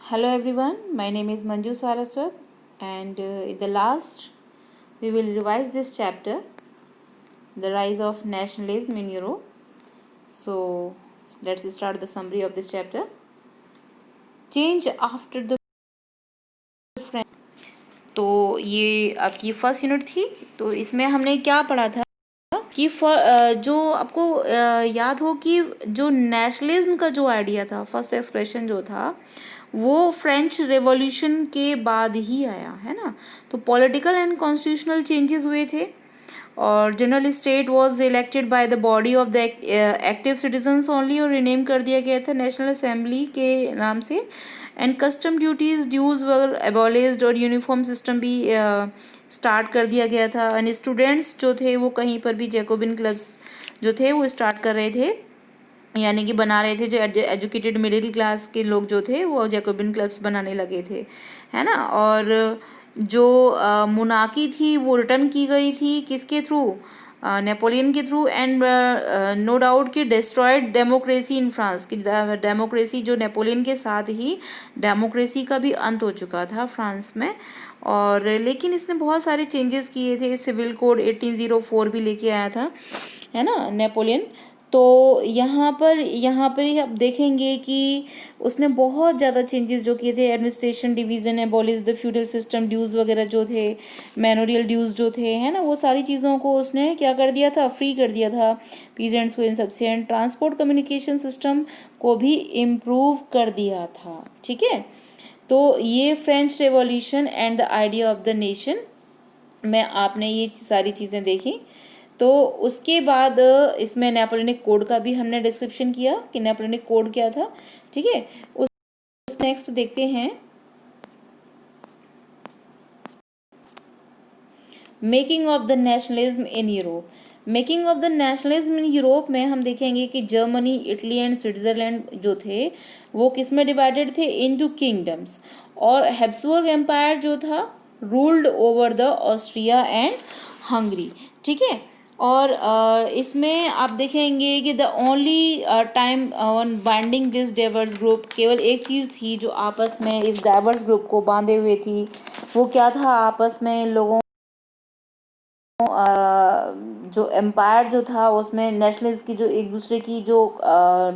Hello everyone, my name is Manju Saraswat and in the last we will revise this chapter, the rise of nationalism in Europe. So let's start the summary of this chapter. Change after the French. तो ये आपकी first unit थी। तो इसमें हमने क्या पढ़ा था कि जो आपको याद हो कि जो नेशनलिज्म का जो आइडिया था, फर्स्ट एक्सप्रेशन जो था वो फ्रेंच रेवोल्यूशन के बाद ही आया है ना। तो पॉलिटिकल एंड कॉन्स्टिट्यूशनल चेंजेस हुए थे और general state was elected by the body of the active citizens only और रिनेम कर दिया गया था नेशनल असेंबली के नाम से। And custom dues were abolished और यूनिफॉर्म सिस्टम भी स्टार्ट कर दिया गया था। एंड स्टूडेंट्स जो थे वो कहीं पर भी जैकोबिन क्लब्स जो थे वो स्टार्ट कर रहे थे, यानी कि बना रहे थे। जो एजुकेटेड मिडिल क्लास के लोग जो थे वो जैकोबिन क्लब्स बनाने लगे थे, है ना। और जो मोनार्की थी वो रिटर्न की गई थी किसके थ्रू, नेपोलियन के थ्रू। एंड नो डाउट कि डिस्ट्रॉयड डेमोक्रेसी इन फ्रांस की डेमोक्रेसी जो नेपोलियन के साथ ही डेमोक्रेसी का भी अंत हो चुका था फ्रांस में। और लेकिन इसने बहुत सारे चेंजेस किए थे। सिविल कोड 1804 भी लेके आया था, है ना, नेपोलियन। तो यहाँ पर ही आप देखेंगे कि उसने बहुत ज़्यादा चेंजेस जो किए थे। Administration division, abolish the feudal system, dues वगैरह जो थे, मैनोरियल ड्यूज़ जो थे, है ना, वो सारी चीज़ों को उसने क्या कर दिया था, फ्री कर दिया था पीजेंट्स को इन सबसे। एंड ट्रांसपोर्ट कम्युनिकेशन सिस्टम को भी इम्प्रूव कर दिया था, ठीक है। तो ये French revolution and the idea of the nation में आपने ये सारी चीज़ें देखी। तो उसके बाद इसमें नेपोलियनिक कोड का भी हमने डिस्क्रिप्शन किया कि नेपोलियनिक कोड क्या था, ठीक है। उस नेक्स्ट देखते हैं making of the nationalism in Europe. Making of the nationalism in Europe में हम देखेंगे कि जर्मनी, इटली एंड स्विट्जरलैंड जो थे वो किस में डिवाइडेड थे, इनटू किंगडम्स। और हैब्सबर्ग एम्पायर जो था ruled over the Austria and Hungary, ठीक है। और इसमें आप देखेंगे कि the only time on binding this diverse group, केवल एक चीज़ थी जो आपस में इस डाइवर्स ग्रुप को बांधे हुए थी, वो क्या था, आपस में लोगों जो एम्पायर जो था उसमें नेशनलिस्ट की जो एक दूसरे की जो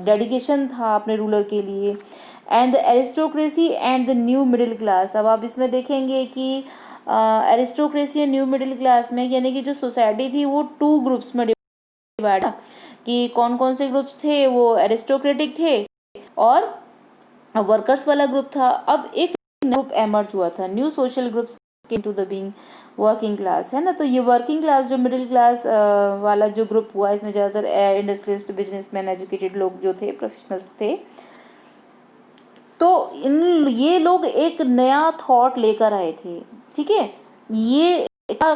डेडिकेशन था अपने रूलर के लिए। And the aristocracy and the new middle class. अब आप इसमें देखेंगे कि aristocracy and new middle class में यानी कि जो सोसाइटी थी वो टू ग्रुप्स में डिवाइड, कि कौन कौन से ग्रुप्स थे, वो एरिस्टोक्रेटिक थे और वर्कर्स वाला ग्रुप था। अब एक ग्रुप एमर्ज हुआ था, new social groups to the being working class, है ना। तो ये वर्किंग क्लास जो मिडिल क्लास वाला जो ग्रुप हुआ, इसमें ज़्यादातर इंडस्ट्रियलिस्ट, बिजनेसमैन, एजुकेटेड लोग जो थे, प्रोफेशनल्स थे। तो ये लोग एक नया थॉट लेकर आए थे, ठीक है। ये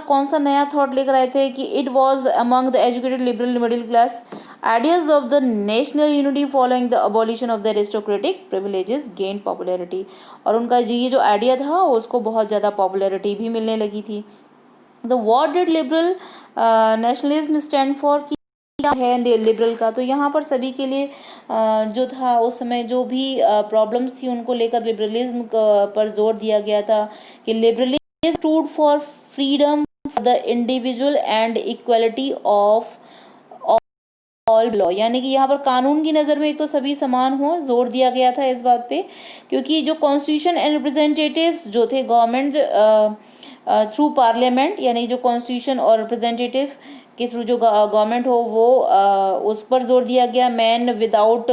कौन सा नया थॉट लेकर आए थे कि it was among the educated liberal middle class ideas of the national unity following the abolition of the aristocratic privileges gain popularity. और उनका ये जो आइडिया था उसको बहुत ज़्यादा पॉपुलैरिटी भी मिलने लगी थी। The what did liberal nationalism stand for, क्या है लिबरल का। तो यहाँ पर सभी के लिए जो था उस समय जो भी प्रॉब्लम्स थी उनको लेकर लिबरलिज्म पर जोर दिया गया था कि liberalism stood for freedom for the individual and equality of all law, यानी कि यहाँ पर कानून की नज़र में एक तो सभी समान हो, जोर दिया गया था इस बात पे। क्योंकि जो कॉन्स्टिट्यूशन एंड रिप्रेजेंटेटिव्स जो थे गवर्नमेंट थ्रू पार्लियामेंट, यानी जो कॉन्स्टिट्यूशन और रिप्रेजेंटेटिव के थ्रू जो गवर्नमेंट हो वो उस पर जोर दिया गया। Man without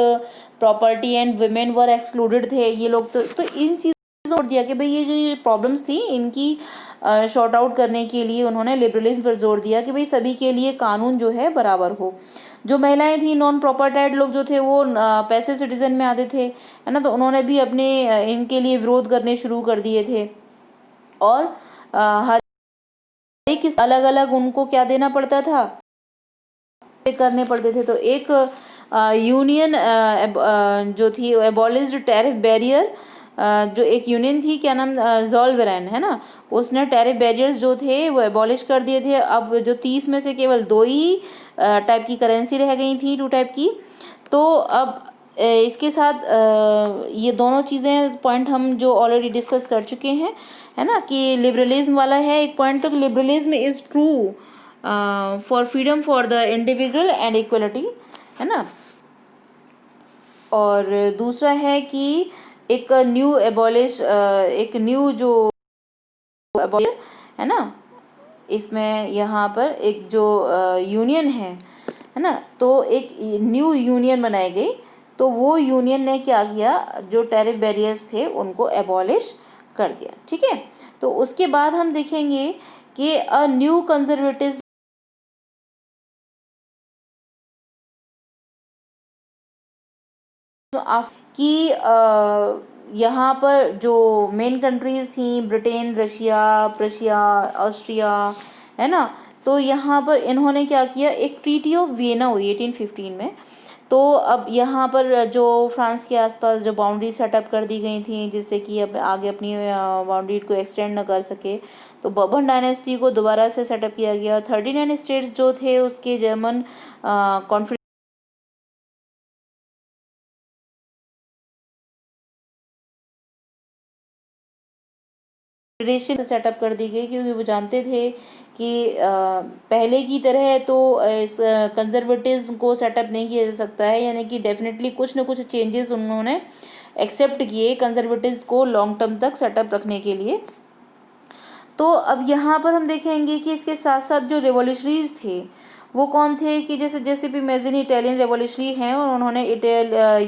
property and women were excluded थे ये लोग। तो इन चीज़ों जोर दिया कि भाई ये जो प्रॉब्लम्स थी इनकी शॉर्ट आउट करने के लिए उन्होंने लिबरलिज्म पर जोर दिया कि भाई सभी के लिए कानून जो है बराबर हो। जो महिलाएं थी, नॉन प्रॉपर्टाइड लोग जो थे वो पैसिव सिटीजन में आते थे, है ना। तो उन्होंने भी अपने इनके लिए विरोध करने शुरू कर दिए थे। और हर एक अलग अलग उनको क्या देना पड़ता था, करने पड़ते थे। तो एक यूनियन जो थी एबॉलिश्ड टैरिफ बैरियर, जो एक यूनियन थी, क्या नाम, ज़ोल्वेरन, है ना, उसने टैरिफ बैरियर्स जो थे वो एबॉलिश कर दिए थे। अब जो 30 में से केवल 2 ही टाइप की करेंसी रह गई थी, 2 टाइप की। तो अब इसके साथ ये दोनों चीज़ें पॉइंट हम जो ऑलरेडी डिस्कस कर चुके हैं, है ना, कि लिबरलिज्म वाला है एक पॉइंट, तो liberalism is true for freedom for the individual and equality, है ना। और दूसरा है कि एक न्यू जो है ना, इसमें यहाँ पर एक जो यूनियन है ना, तो एक न्यू यूनियन बनाई गई। तो वो यूनियन ने क्या किया, जो टैरिफ बैरियर्स थे उनको एबॉलिश कर दिया, ठीक है। तो उसके बाद हम देखेंगे कि अ न्यू कंजर्वेटिव कि यहाँ पर जो मेन कंट्रीज थी, ब्रिटेन, रशिया, प्रशिया, ऑस्ट्रिया, है ना, तो यहाँ पर इन्होंने क्या किया, एक ट्रीटी ऑफ वियना हुई 1815 में। तो अब यहाँ पर जो फ्रांस के आसपास जो बाउंड्री सेटअप कर दी गई थी, जिससे कि अब आगे अपनी बाउंड्री को एक्सटेंड न कर सके, तो बर्बन डायनेस्टी को दोबारा से सेटअप किया गया। 39 स्टेट्स जो थे उसके जर्मन फेडरेशन सेटअप कर दी गई, क्योंकि वो जानते थे कि पहले की तरह तो इस कंजर्वेटिज्म को सेटअप नहीं किया जा सकता है, यानी कि डेफिनेटली कुछ ना कुछ चेंजेस उन्होंने एक्सेप्ट किए कंजर्वेटिव्स को लॉन्ग टर्म तक सेटअप रखने के लिए। तो अब यहाँ पर हम देखेंगे कि इसके साथ साथ जो रेवोल्यूशनरीज थे वो कौन थे, कि जैसे जैसे भी मेज़िनी इटालियन रेवोल्यूशनरी हैं, और उन्होंने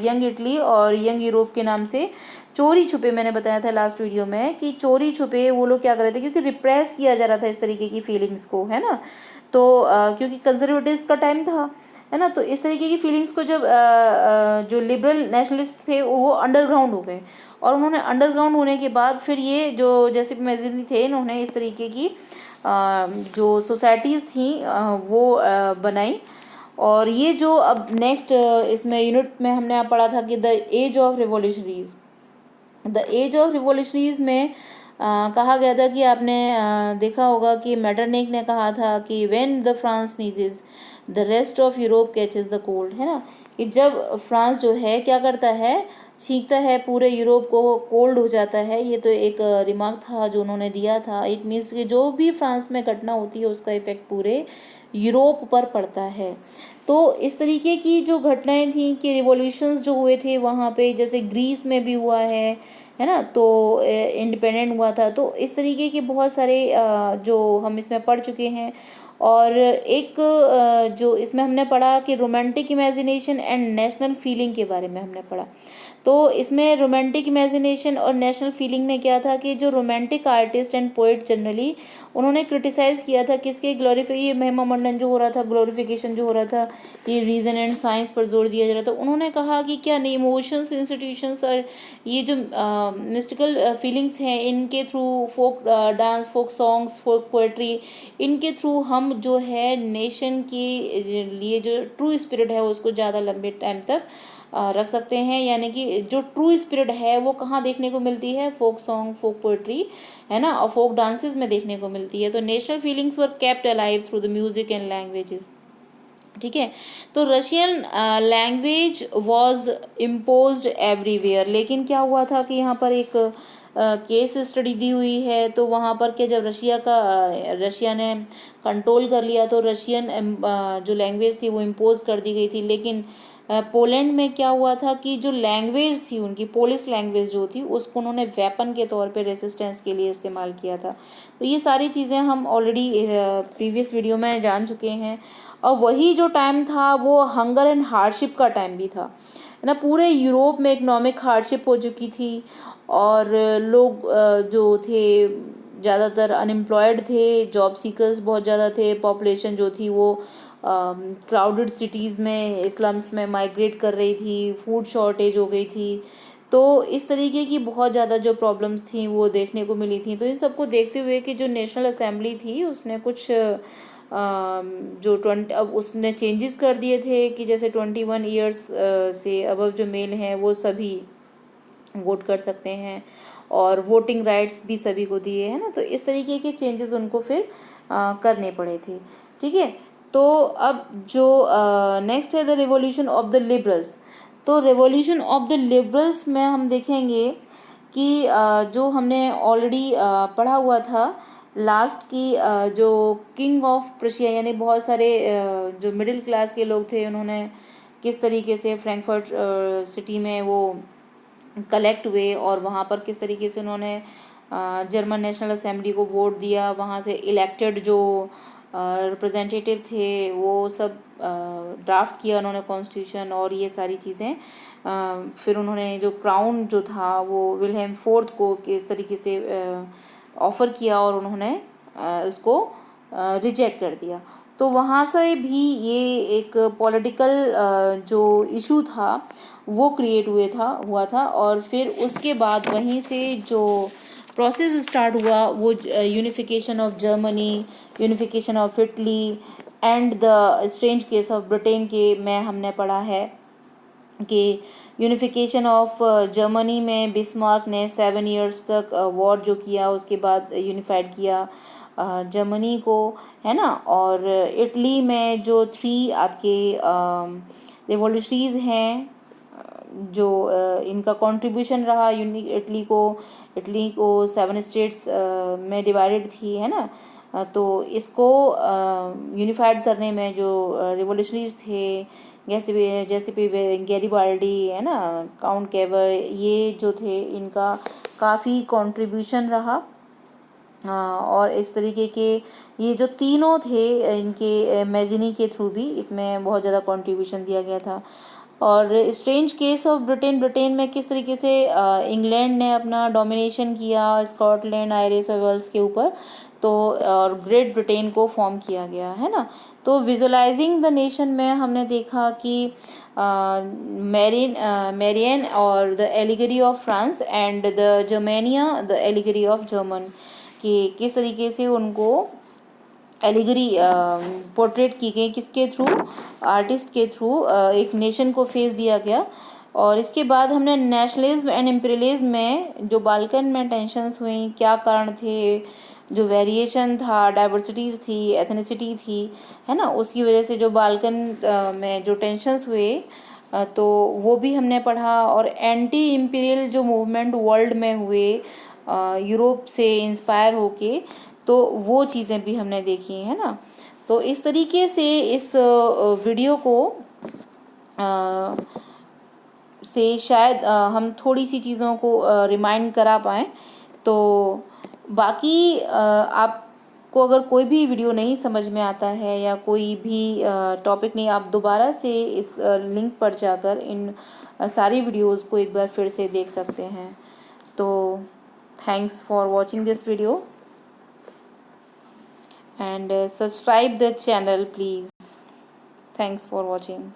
यंग इटली और यंग यूरोप के नाम से चोरी छुपे, मैंने बताया था लास्ट वीडियो में कि चोरी छुपे वो लोग क्या कर रहे थे, क्योंकि रिप्रेस किया जा रहा था इस तरीके की फीलिंग्स को, है ना। तो क्योंकि कंजर्वेटिव्स का टाइम था, है ना, तो इस तरीके की फीलिंग्स को जब जो लिबरल नेशनलिस्ट थे वो अंडरग्राउंड हो गए, और उन्होंने अंडरग्राउंड होने के बाद फिर ये जो जैसे मैगजीन थे, इन्होंने इस तरीके की जो सोसाइटीज़ थी वो बनाई। और ये जो अब नेक्स्ट इसमें यूनिट में हमने पढ़ा था कि the age of revolutionaries, the age of revolutionaries में कहा गया था कि आपने देखा होगा कि मेटरनिक ने कहा था कि when the France sneezes the rest of Europe catches the cold, है ना, कि जब फ्रांस जो है क्या करता है, छींकता है, पूरे यूरोप को कोल्ड हो जाता है। ये तो एक रिमार्क था जो उन्होंने दिया था। इट मीन्स कि जो भी फ्रांस में घटना होती है उसका इफेक्ट पूरे यूरोप पर पड़ता है। तो इस तरीके की जो घटनाएं थी कि रिवॉल्यूशंस जो हुए थे वहाँ पे, जैसे ग्रीस में भी हुआ है ना, तो इंडिपेंडेंट हुआ था। तो इस तरीके के बहुत सारे जो हम इसमें पढ़ चुके हैं। और एक जो इसमें हमने पढ़ा कि romantic imagination and national feeling के बारे में हमने पढ़ा। तो इसमें रोमांटिक इमेजिनेशन और नेशनल फीलिंग में क्या था कि जो romantic artist and poet generally उन्होंने क्रिटिसाइज़ किया था किसके, ये महिमा मंडन जो हो रहा था, ग्लोरिफिकेशन जो हो रहा था, ये रीज़न एंड साइंस पर जोर दिया जा रहा था। उन्होंने कहा कि क्या नहीं, इमोशंस, इंस्टीट्यूशंस और ये जो मिस्टिकल फीलिंग्स हैं, इनके through folk dance, folk songs, folk poetry, इनके थ्रू हम जो है नेशन के लिए जो ट्रू स्पिरिट है उसको ज़्यादा लंबे टाइम तक रख सकते हैं। यानी कि जो ट्रू स्पिरिट है वो कहाँ देखने को मिलती है, फोक सॉन्ग, फोक पोएट्री, है ना, और फोक डांसेस में देखने को मिलती है। तो national feelings were kept alive through the music and languages, ठीक है। तो Russian language was imposed everywhere, लेकिन क्या हुआ था कि यहाँ पर एक केस स्टडी दी हुई है। तो वहाँ पर क्या, जब रशिया ने कंट्रोल कर लिया तो रशियन जो लैंग्वेज थी वो इम्पोज कर दी गई थी। लेकिन पोलैंड में क्या हुआ था कि जो लैंग्वेज थी उनकी, पोलिश लैंग्वेज जो थी, उसको उन्होंने वेपन के तौर पे रेसिस्टेंस के लिए इस्तेमाल किया था। तो ये सारी चीज़ें हम ऑलरेडी प्रीवियस वीडियो में जान चुके हैं। और वही जो टाइम था वो हंगर एंड हार्डशिप का टाइम भी था, है ना। पूरे यूरोप में इकोनॉमिक हार्डशिप हो चुकी थी, और लोग जो थे ज़्यादातर अनएम्प्लॉयड थे, जॉब सीकर्स बहुत ज़्यादा थे, पॉपुलेशन जो थी वो क्राउडेड सिटीज़ में, स्लम्स में माइग्रेट कर रही थी, फूड शॉर्टेज हो गई थी। तो इस तरीके की बहुत ज़्यादा जो प्रॉब्लम्स थी वो देखने को मिली थी। तो इन सबको देखते हुए कि जो नेशनल असेंबली थी उसने कुछ जो 20 अब उसने चेंजेस कर दिए थे कि जैसे 21 ईयर्स से अबव जो मेल हैं वो सभी वोट कर सकते हैं, और वोटिंग राइट्स भी सभी को दिए, है ना। तो इस तरीके के चेंजेस उनको फिर करने पड़े थे, ठीक है। तो अब जो नेक्स्ट है the revolution of the liberals. तो रेवोल्यूशन ऑफ द लिबरल्स में हम देखेंगे कि जो हमने ऑलरेडी पढ़ा हुआ था लास्ट की, जो किंग ऑफ प्रशिया यानी बहुत सारे जो मिडिल क्लास के लोग थे, उन्होंने किस तरीके से फ्रैंकफर्ट सिटी में वो कलेक्ट हुए और वहाँ पर किस तरीके से उन्होंने जर्मन नेशनल असेंबली को वोट दिया, वहाँ से इलेक्टेड जो रिप्रेजेंटेटिव थे वो सब ड्राफ्ट किया उन्होंने कॉन्स्टिट्यूशन और ये सारी चीज़ें। फिर उन्होंने जो क्राउन जो था वो विल्हेम फोर्थ को किस तरीके से ऑफ़र किया और उन्होंने उसको रिजेक्ट कर दिया। तो वहाँ से भी ये एक पॉलिटिकल जो इशू था वो क्रिएट हुआ था और फिर उसके बाद वहीं से जो प्रोसेस स्टार्ट हुआ वो unification of Germany, unification of Italy and the strange case of Britain के में हमने पढ़ा है कि यूनिफिकेशन ऑफ जर्मनी में बिस्मार्क ने 7 इयर्स तक वॉर जो किया, उसके बाद यूनिफाइड किया जर्मनी को, है ना। और इटली में जो 3 आपके रिवॉल्यूशनरीज हैं, जो इनका कंट्रीब्यूशन रहा इटली को 7 स्टेट्स में डिवाइडेड थी, है ना। तो इसको यूनिफाइड करने में जो रिवॉल्यूशनरीज थे, जैसे भी गैरिबाल्डी, है ना, काउंट कैवर, ये जो थे इनका काफ़ी कंट्रीब्यूशन रहा। और इस तरीके के ये जो तीनों थे इनके मैजिनी के थ्रू भी इसमें बहुत ज़्यादा कंट्रीब्यूशन दिया गया था। और स्ट्रेंज केस ऑफ ब्रिटेन में किस तरीके से इंग्लैंड ने अपना डोमिनेशन किया स्कॉटलैंड, आयरिश और वेल्स के ऊपर, तो और ग्रेट ब्रिटेन को फॉर्म किया गया, है ना। तो विजुलाइजिंग द नेशन में हमने देखा कि मैरियन और the allegory of France and the Germania the allegory of German, कि किस तरीके से उनको एलिगरी पोर्ट्रेट की गई, किसके थ्रू, आर्टिस्ट के थ्रू एक नेशन को फेस दिया गया। और इसके बाद हमने नेशनलिज्म एंड इम्पीरियलिज्म में जो बाल्कन में टेंशन्स हुई, क्या कारण थे, जो वेरिएशन था, डाइवर्सिटीज़ थी, एथनिसिटी थी, है ना, उसकी वजह से जो बाल्कन में जो टेंशन्स हुए, तो वो भी हमने पढ़ा। और एंटी इम्पीरियल जो मूवमेंट वर्ल्ड में हुए यूरोप से इंस्पायर होके, तो वो चीज़ें भी हमने देखी, है ना। तो इस तरीके से इस वीडियो को से शायद हम थोड़ी सी चीज़ों को रिमाइंड करा पाएँ। तो बाकी आपको अगर कोई भी वीडियो नहीं समझ में आता है या कोई भी टॉपिक नहीं, आप दोबारा से इस लिंक पर जाकर इन सारी वीडियोस को एक बार फिर से देख सकते हैं। तो thanks for watching this video and subscribe the channel please. Thanks for watching.